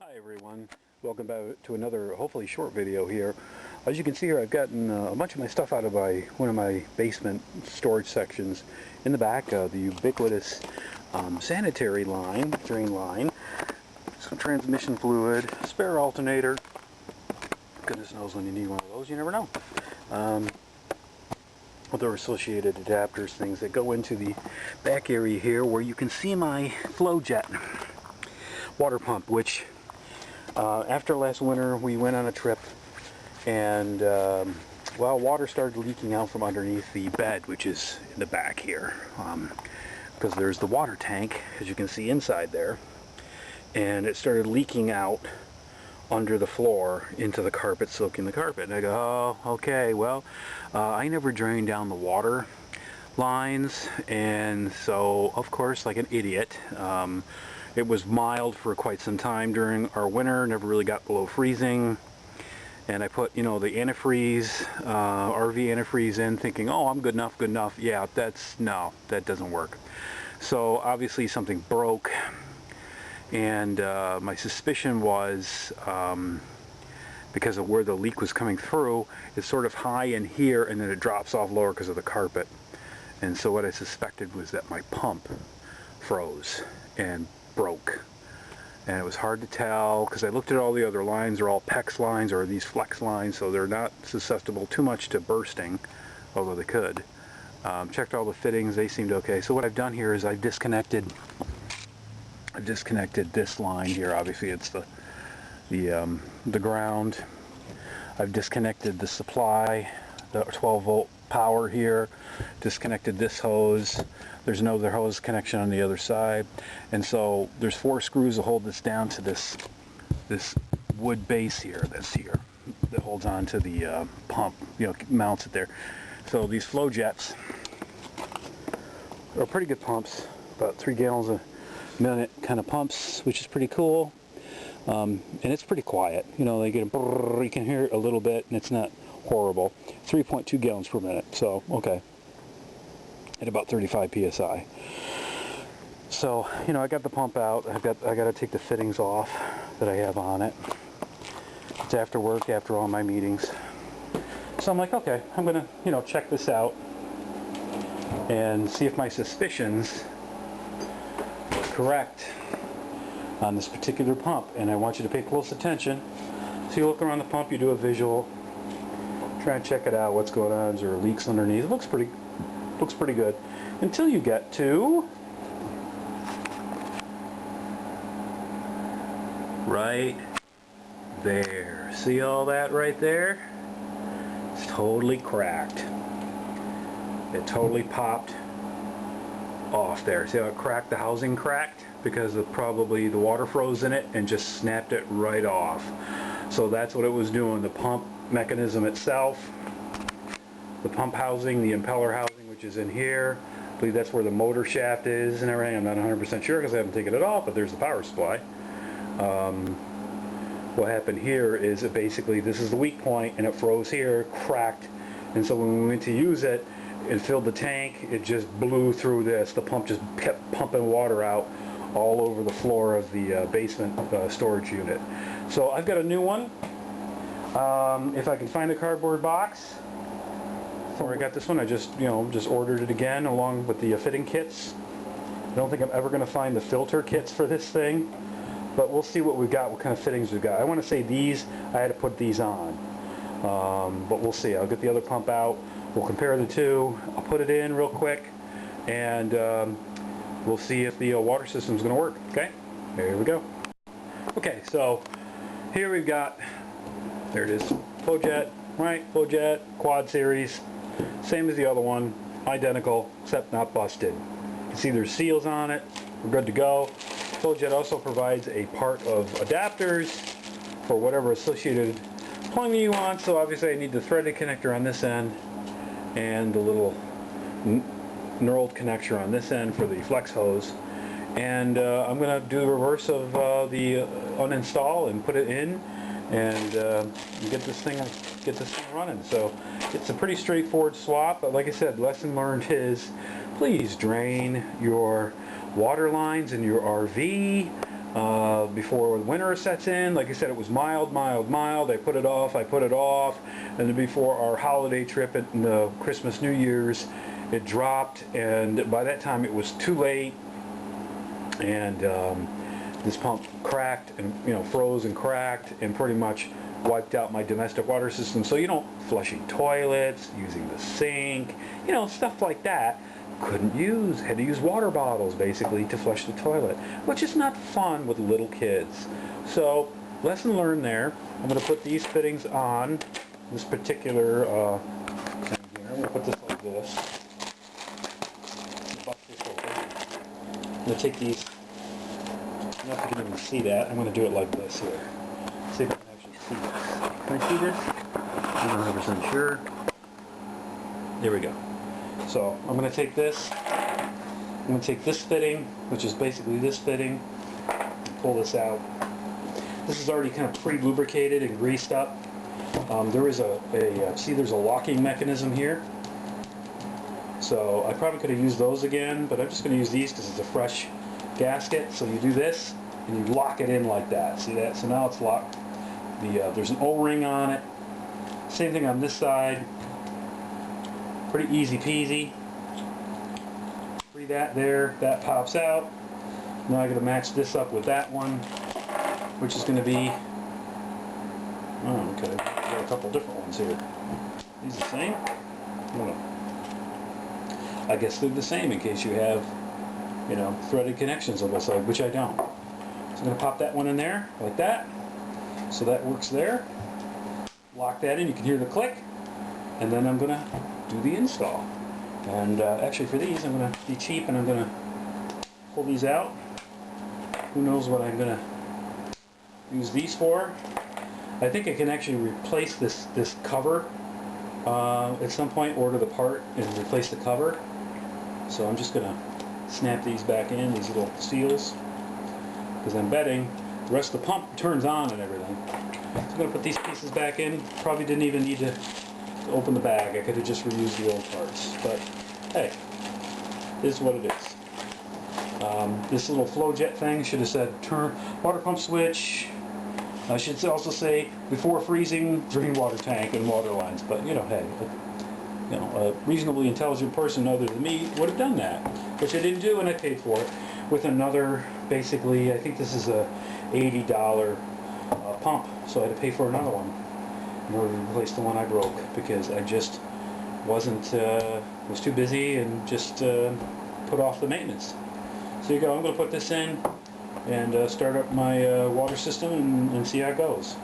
Hi everyone, welcome back to another hopefully short video here. As you can see here, I've gotten a bunch of my stuff out of one of my basement storage sections. In the back, the ubiquitous sanitary line, drain line, some transmission fluid, spare alternator. Goodness knows when you need one of those, you never know. Other associated adapters, things that go into the back area here where you can see my FlowJet water pump, which after last winter we went on a trip and well, water started leaking out from underneath the bed, which is in the back here, because there's the water tank, as you can see inside there, and it started leaking out under the floor into the carpet, soaking the carpet. And I go, oh, okay, well, I never drained down the water lines, and so of course, like an idiot, it was mild for quite some time during our winter, never really got below freezing, and I put, you know, the antifreeze, RV antifreeze in, thinking, oh, I'm good enough. Yeah, no, that doesn't work. So obviously something broke, and my suspicion was, because of where the leak was coming through, it's sort of high in here and then it drops off lower because of the carpet. And so what I suspected was that my pump froze and broke, and it was hard to tell because I looked at all the other lines. They're all PEX lines or these flex lines, so they're not susceptible too much to bursting, although they could. Checked all the fittings, they seemed okay. So what I've done here is I've disconnected this line here. Obviously it's the ground. I've disconnected the supply, the 12-volt power here, disconnected this hose. There's another hose connection on the other side, and so there's 4 screws to hold this down to this wood base here, that holds on to the pump, you know, mounts it there. So these FlowJets are pretty good pumps, about 3 gallons a minute kind of pumps, which is pretty cool. And it's pretty quiet, you know, they get you can hear it a little bit and it's not horrible. 3.2 gallons per minute, so okay, at about 35 psi. So, you know, I got the pump out. I got to take the fittings off that I have on it. It's after work, after all my meetings, so I'm like, okay, I'm gonna, you know, check this out and see if my suspicions were correct on this particular pump. And I want you to pay close attention. So you look around the pump, you do a visual, try and check it out, what's going on. Is there leaks underneath? It looks pretty good until you get to right there. See all that right there? It's totally cracked. It totally popped off there. See how it cracked? The housing cracked because of probably the water froze in it and just snapped it right off. So that's what it was doing. The pump mechanism itself, the pump housing, the impeller housing, which is in here. I believe that's where the motor shaft is and everything. I'm not 100% sure because I haven't taken it off, but there's the power supply. What happened here is that basically this is the weak point and it froze here, cracked, and so when we went to use it and filled the tank, it just blew through this. The pump just kept pumping water out all over the floor of the basement storage unit. So I've got a new one. If I can find a cardboard box where I got this one, I just ordered it again along with the fitting kits. I don't think I'm ever going to find the filter kits for this thing, but we'll see what we've got, what kind of fittings we've got. I want to say these, I had to put these on, but we'll see. I'll get the other pump out, we'll compare the two, I'll put it in real quick, and we'll see if the water system is going to work. Okay, here we go. Okay, so here we've got, there it is, FlowJet, right? FlowJet Quad Series, same as the other one, identical, except not busted. You can see there's seals on it, we're good to go. FlowJet also provides a part of adapters for whatever associated plumbing you want, so obviously I need the threaded connector on this end and the little knurled connector on this end for the flex hose. And I'm going to do the reverse of the uninstall and put it in and get this thing running. So it's a pretty straightforward swap, but like I said, lesson learned is please drain your water lines in your RV before winter sets in. Like I said, it was mild, mild, mild. I put it off, and then before our holiday trip at Christmas, New Year's, it dropped, and by that time it was too late, and this pump cracked and froze and cracked and pretty much wiped out my domestic water system. So flushing toilets, using the sink, stuff like that, couldn't use. Had to use water bottles basically to flush the toilet, which is not fun with little kids. So lesson learned there. I'm going to put these fittings on this particular thing here. I'm going to put this like this. Buck this over. I'm going to take these. I don't know if you can even see that. I'm going to do it like this here. See if I can actually see this. Can I see this? I'm not 100% sure. There we go. So I'm going to take this. I'm going to take this fitting, which is basically this fitting, and pull this out. This is already kind of pre-lubricated and greased up. There is see, there's a locking mechanism here. So I probably could have used those again, but I'm just going to use these because it's a fresh gasket. So you do this and you lock it in like that. See that? So now it's locked. There's an O-ring on it. Same thing on this side. Pretty easy peasy. Free that there. That pops out. Now I got to match this up with that one, which is going to be. Oh, okay. Got a couple different ones here. These the same? I guess they're the same in case you have, threaded connections on the side, which I don't. So I'm going to pop that one in there like that. So that works there. Lock that in. You can hear the click. And then I'm going to do the install. And actually for these, I'm going to be cheap and I'm going to pull these out. Who knows what I'm going to use these for. I think I can actually replace this cover at some point, order the part and replace the cover. So I'm just going to snap these back in, these little seals, because I'm betting the rest of the pump turns on and everything. So I'm going to put these pieces back in. Probably didn't even need to open the bag. I could have just reused the old parts. But hey, this is what it is. This little FlowJet thing should have said turn water pump switch. I should also say before freezing, drain water tank and water lines. But hey, a reasonably intelligent person other than me would have done that, which I didn't do, and I paid for it with another. Basically, I think this is a $80 pump, so I had to pay for another one in order to replace the one I broke because I just was too busy and just put off the maintenance. So here you go. I'm going to put this in and start up my water system and see how it goes.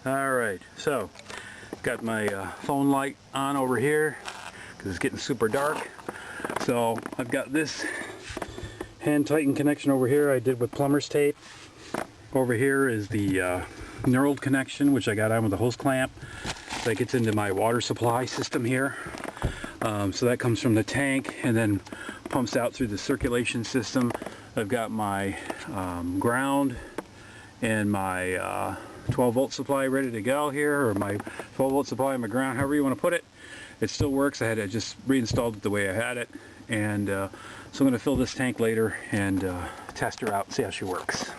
Alright, so got my phone light on over here because it's getting super dark. So I've got this hand tighten connection over here I did with plumber's tape. Over here is the knurled connection, which I got on with a hose clamp. That gets into my water supply system here. So that comes from the tank and then pumps out through the circulation system. I've got my ground and my 12 volt supply ready to go here, or my 12 volt supply and my ground, however you want to put it. It still works. I just reinstalled it the way I had it, and so I'm going to fill this tank later and test her out and see how she works.